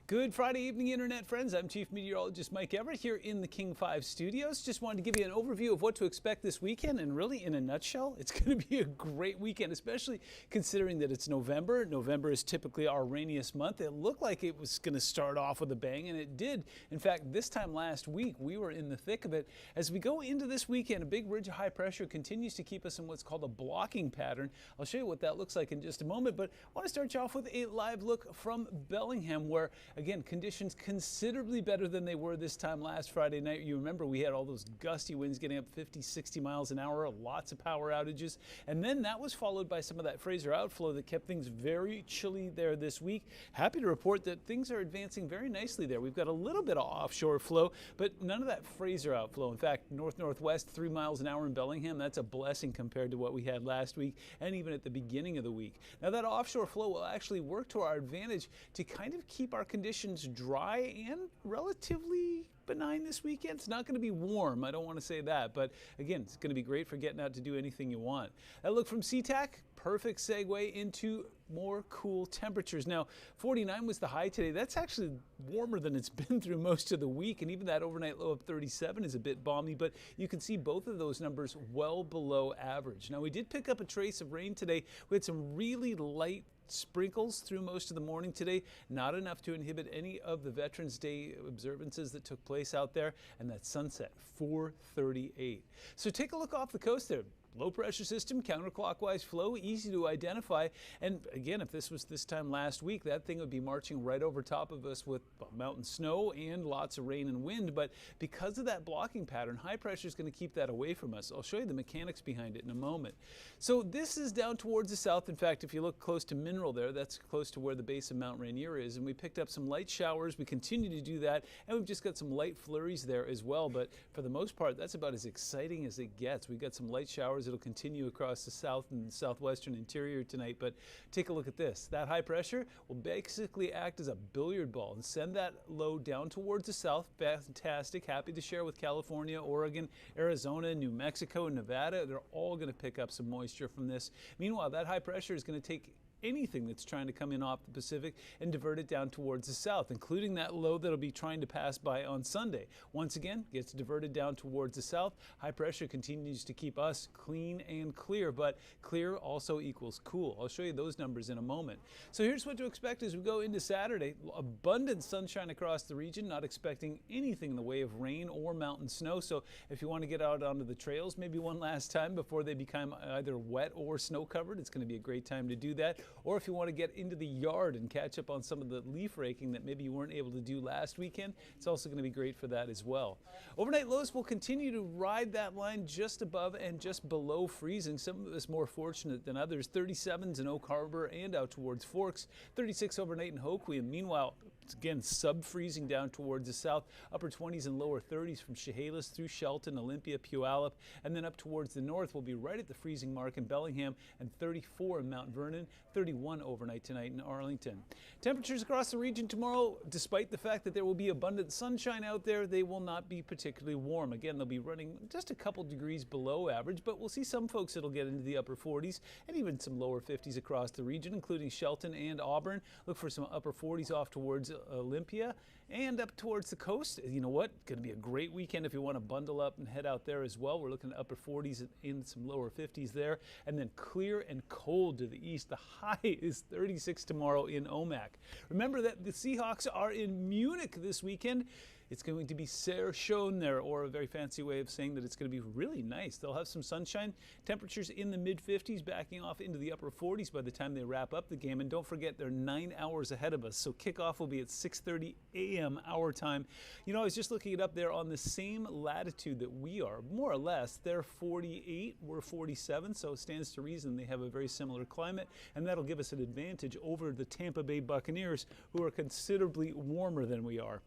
Good Friday evening, Internet friends. I'm Chief Meteorologist Mike Everett here in the King 5 studios. Just wanted to give you an overview of what to expect this weekend, and really, in a nutshell, it's going to be a great weekend, especially considering that it's November. November is typically our rainiest month. It looked like it was going to start off with a bang, and it did. In fact, this time last week, we were in the thick of it. As we go into this weekend, a big ridge of high pressure continues to keep us in what's called a blocking pattern. I'll show you what that looks like in just a moment, but I want to start you off with a live look from Bellingham, where again, conditions considerably better than they were this time last Friday night. You remember we had all those gusty winds getting up 50, 60 miles an hour, lots of power outages. And then that was followed by some of that Fraser outflow that kept things very chilly there this week. Happy to report that things are advancing very nicely there. We've got a little bit of offshore flow, but none of that Fraser outflow. In fact, north-northwest, 3 miles an hour in Bellingham, that's a blessing compared to what we had last week and even at the beginning of the week. Now that offshore flow will actually work to our advantage to kind of keep our conditions dry and relatively benign this weekend. It's not going to be warm, I don't want to say that, but again, it's going to be great for getting out to do anything you want. That look from SeaTac, perfect segue into more cool temperatures. Now, 49 was the high today. That's actually warmer than it's been through most of the week, and even that overnight low of 37 is a bit balmy, but you can see both of those numbers well below average. Now, we did pick up a trace of rain today. We had some really light sprinkles through most of the morning today, not enough to inhibit any of the Veterans Day observances that took place out there, and that sunset 4:38. So take a look off the coast there. Low pressure system, counterclockwise flow, easy to identify. And again, if this was this time last week, that thing would be marching right over top of us with mountain snow and lots of rain and wind. But because of that blocking pattern, high pressure is going to keep that away from us. I'll show you the mechanics behind it in a moment. So this is down towards the south. In fact, if you look close to Mineral there, that's close to where the base of Mount Rainier is. And we picked up some light showers. We continue to do that. And we've just got some light flurries there as well. But for the most part, that's about as exciting as it gets. We've got some light showers. It'll continue across the south and southwestern interior tonight, but take a look at this. That high pressure will basically act as a billiard ball and send that low down towards the south. Fantastic. Happy to share with California, Oregon, Arizona, New Mexico, and Nevada. They're all going to pick up some moisture from this. Meanwhile, that high pressure is going to take anything that's trying to come in off the Pacific and divert it down towards the south, including that low that'll be trying to pass by on Sunday. Once again, gets diverted down towards the south. High pressure continues to keep us clean and clear, but clear also equals cool. I'll show you those numbers in a moment. So here's what to expect as we go into Saturday. Abundant sunshine across the region, not expecting anything in the way of rain or mountain snow. So if you want to get out onto the trails maybe one last time before they become either wet or snow covered, it's going to be a great time to do that. Or if you want to get into the yard and catch up on some of the leaf raking that maybe you weren't able to do last weekend, it's also going to be great for that as well. Overnight lows will continue to ride that line just above and just below freezing. Some of us more fortunate than others. 37s in Oak Harbor and out towards Forks. 36 overnight in Hoquiam. Meanwhile, it's again sub-freezing down towards the south. Upper 20s and lower 30s from Chehalis through Shelton, Olympia, Puyallup, and then up towards the north will be right at the freezing mark in Bellingham, and 34 in Mount Vernon. 31 overnight tonight in Arlington. Temperatures across the region tomorrow, despite the fact that there will be abundant sunshine out there, they will not be particularly warm. Again, they'll be running just a couple degrees below average, but we'll see some folks that'll get into the upper 40s and even some lower 50s across the region, including Shelton and Auburn. Look for some upper 40s off towards Olympia and up towards the coast. You know what? Going to be a great weekend if you want to bundle up and head out there as well. We're looking at upper 40s and some lower 50s there, and then clear and cold to the east. The high is 36 tomorrow in Omak. Remember that the Seahawks are in Munich this weekend. It's going to be sehr schön there, or a very fancy way of saying that it's going to be really nice. They'll have some sunshine. Temperatures in the mid-50s, backing off into the upper 40s by the time they wrap up the game. And don't forget, they're 9 hours ahead of us. So kickoff will be at 6:30 a.m. our time. You know, I was just looking it up. They're on the same latitude that we are, more or less. They're 48, we're 47, so it stands to reason they have a very similar climate, and that'll give us an advantage over the Tampa Bay Buccaneers, who are considerably warmer than we are.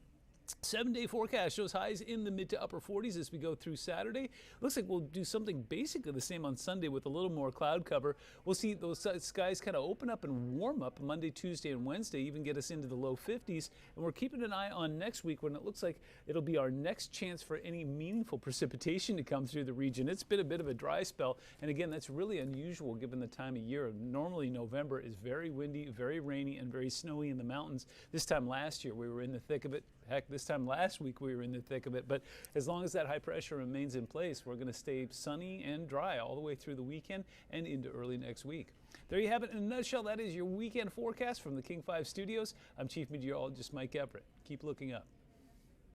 7-day forecast shows highs in the mid to upper 40s as we go through Saturday. Looks like we'll do something basically the same on Sunday with a little more cloud cover. We'll see those skies kind of open up and warm up Monday, Tuesday, and Wednesday, even get us into the low 50s. And we're keeping an eye on next week when it looks like it'll be our next chance for any meaningful precipitation to come through the region. It's been a bit of a dry spell, and again, that's really unusual given the time of year. Normally November is very windy, very rainy, and very snowy in the mountains. This time last year we were in the thick of it. Heck, this time last week we were in the thick of it, but as long as that high pressure remains in place, we're going to stay sunny and dry all the way through the weekend and into early next week. There you have it in a nutshell. That is your weekend forecast from the King 5 studios. I'm Chief Meteorologist Mike Everett. Keep looking up.